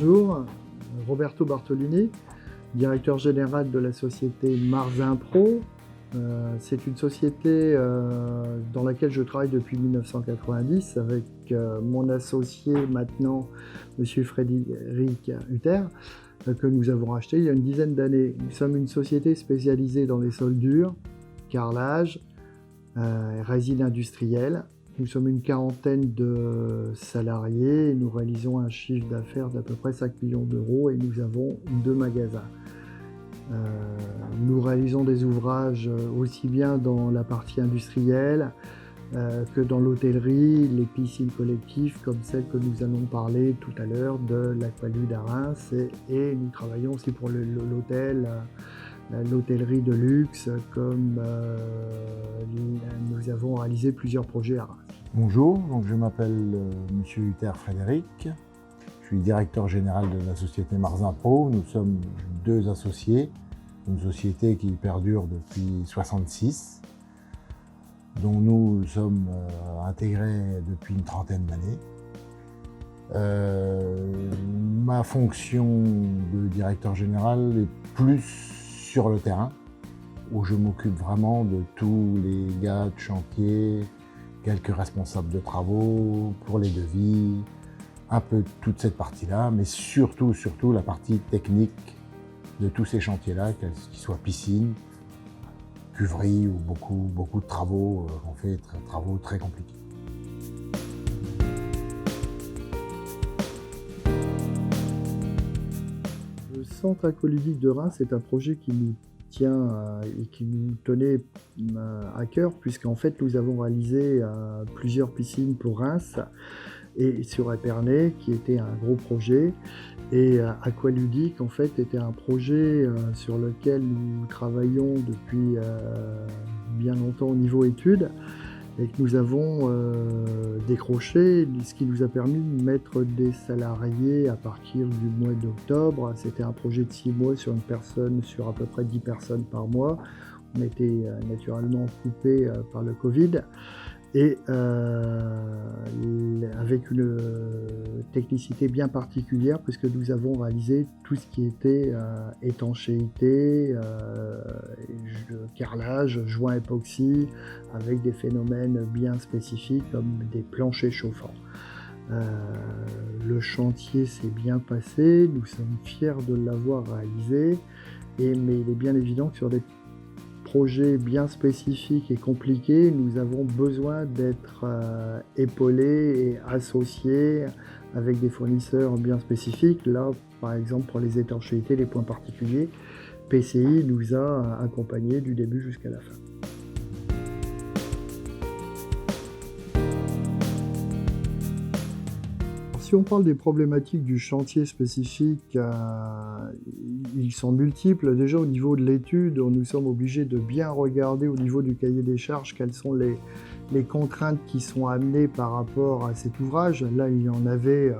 bonjour. Roberto Bartolini, directeur général de la société Marzin Pro. C'est une société dans laquelle je travaille depuis 1990 avec mon associé maintenant, Monsieur Frédéric Hutter, que nous avons racheté il y a une dizaine d'années. Nous sommes une société spécialisée dans les sols durs, carrelage, résine industrielle. Nous sommes une quarantaine de salariés et nous réalisons un chiffre d'affaires d'à peu près 5 millions d'euros et nous avons 2 magasins. Nous réalisons des ouvrages aussi bien dans la partie industrielle que dans l'hôtellerie, les piscines collectives comme celle que nous allons parler tout à l'heure de l'Aqualude à Reims et nous travaillons aussi pour l'hôtellerie de luxe comme nous avons réalisé plusieurs projets à Reims. Bonjour, donc je m'appelle Monsieur Hutter Frédéric, je suis directeur général de la société Marzin Pro. Nous sommes 2 associés, une société qui perdure depuis 1966, dont nous sommes intégrés depuis une trentaine d'années. Ma fonction de directeur général est plus sur le terrain, où je m'occupe vraiment de tous les gars de chantier, quelques responsables de travaux, pour les devis, un peu toute cette partie-là, mais surtout la partie technique de tous ces chantiers-là, qu'ils soient piscine, cuverie ou beaucoup de travaux, on fait travaux très compliqués. Le centre aqualudique de Reims est un projet qui nous tient et qui nous tenait à cœur, puisqu'en fait nous avons réalisé plusieurs piscines pour Reims et sur Épernay, qui était un gros projet. Et Aqualudique en fait était un projet sur lequel nous travaillons depuis bien longtemps au niveau études et que nous avons décroché, ce qui nous a permis de mettre des salariés à partir du mois d'octobre. C'était un projet de 6 mois sur à peu près 10 personnes par mois. On a été naturellement coupé par le Covid et avec une technicité bien particulière puisque nous avons réalisé tout ce qui était étanchéité, carrelage, joint époxy, avec des phénomènes bien spécifiques comme des planchers chauffants. Le chantier s'est bien passé, nous sommes fiers de l'avoir réalisé, mais il est bien évident que sur des projets bien spécifiques et compliqués, nous avons besoin d'être épaulés et associés avec des fournisseurs bien spécifiques. Là, par exemple, pour les étanchéités, les points particuliers, PCI nous a accompagnés du début jusqu'à la fin. Si on parle des problématiques du chantier spécifique, ils sont multiples. Déjà au niveau de l'étude, nous sommes obligés de bien regarder au niveau du cahier des charges quelles sont les contraintes qui sont amenées par rapport à cet ouvrage. Là, il y en avait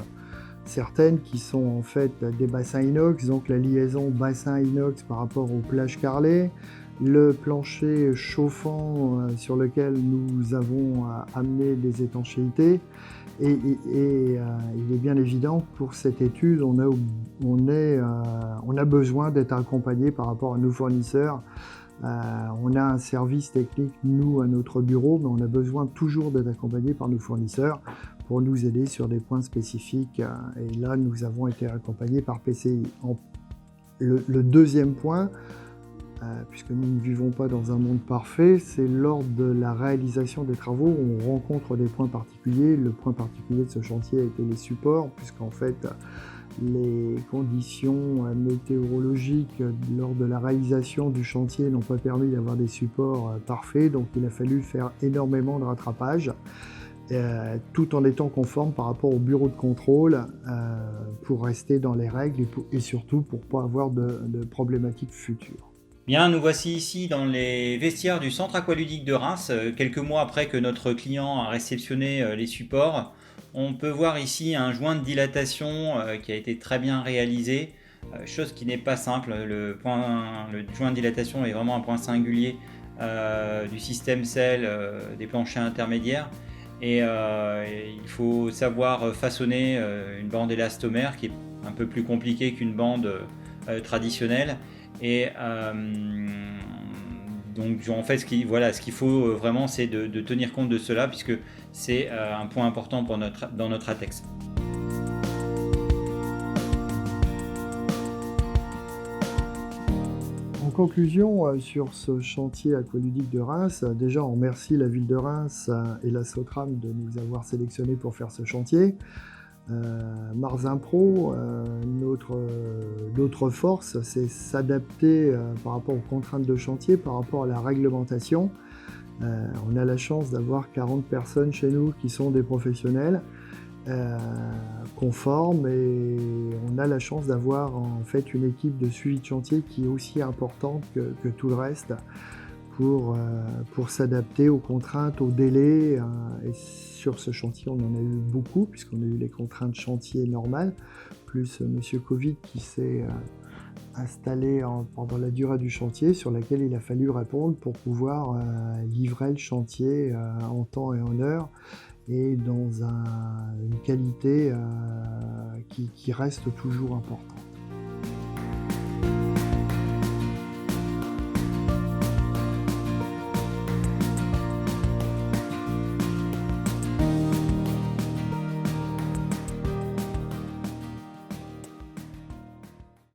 certaines qui sont en fait des bassins inox, donc la liaison bassin inox par rapport aux plages carrelées, le plancher chauffant sur lequel nous avons amené des étanchéités. Et il est bien évident que pour cette étude, on a besoin d'être accompagné par rapport à nos fournisseurs. On a un service technique, nous, à notre bureau, mais on a besoin toujours d'être accompagné par nos fournisseurs pour nous aider sur des points spécifiques. Et là, nous avons été accompagnés par PCI. Le deuxième point, puisque nous ne vivons pas dans un monde parfait, c'est lors de la réalisation des travaux où on rencontre des points particuliers. Le point particulier de ce chantier a été les supports, puisqu'en fait les conditions météorologiques lors de la réalisation du chantier n'ont pas permis d'avoir des supports parfaits, donc il a fallu faire énormément de rattrapage, tout en étant conforme par rapport au bureau de contrôle pour rester dans les règles et surtout pour ne pas avoir de problématiques futures. Bien, nous voici ici dans les vestiaires du centre aqualudique de Reims, quelques mois après que notre client a réceptionné les supports. On peut voir ici un joint de dilatation qui a été très bien réalisé, chose qui n'est pas simple. Le joint de dilatation est vraiment un point singulier du système SEL des planchers intermédiaires. Et il faut savoir façonner une bande élastomère qui est un peu plus compliqué qu'une bande traditionnelle. Et donc en fait, ce qu'il faut vraiment, c'est de tenir compte de cela, puisque c'est un point important dans notre ATEX. En conclusion, sur ce chantier aqualudique de Reims, déjà on remercie la ville de Reims et la Sotram de nous avoir sélectionnés pour faire ce chantier. Marzimpro, notre force, c'est s'adapter par rapport aux contraintes de chantier, par rapport à la réglementation. On a la chance d'avoir 40 personnes chez nous qui sont des professionnels qu'on forme, et on a la chance d'avoir en fait une équipe de suivi de chantier qui est aussi importante que tout le reste pour s'adapter aux contraintes, aux délais. Et sur ce chantier, on en a eu beaucoup, puisqu'on a eu les contraintes chantier normales, plus Monsieur Covid qui s'est installé pendant la durée du chantier, sur laquelle il a fallu répondre pour pouvoir livrer le chantier en temps et en heure, et dans une qualité qui reste toujours importante.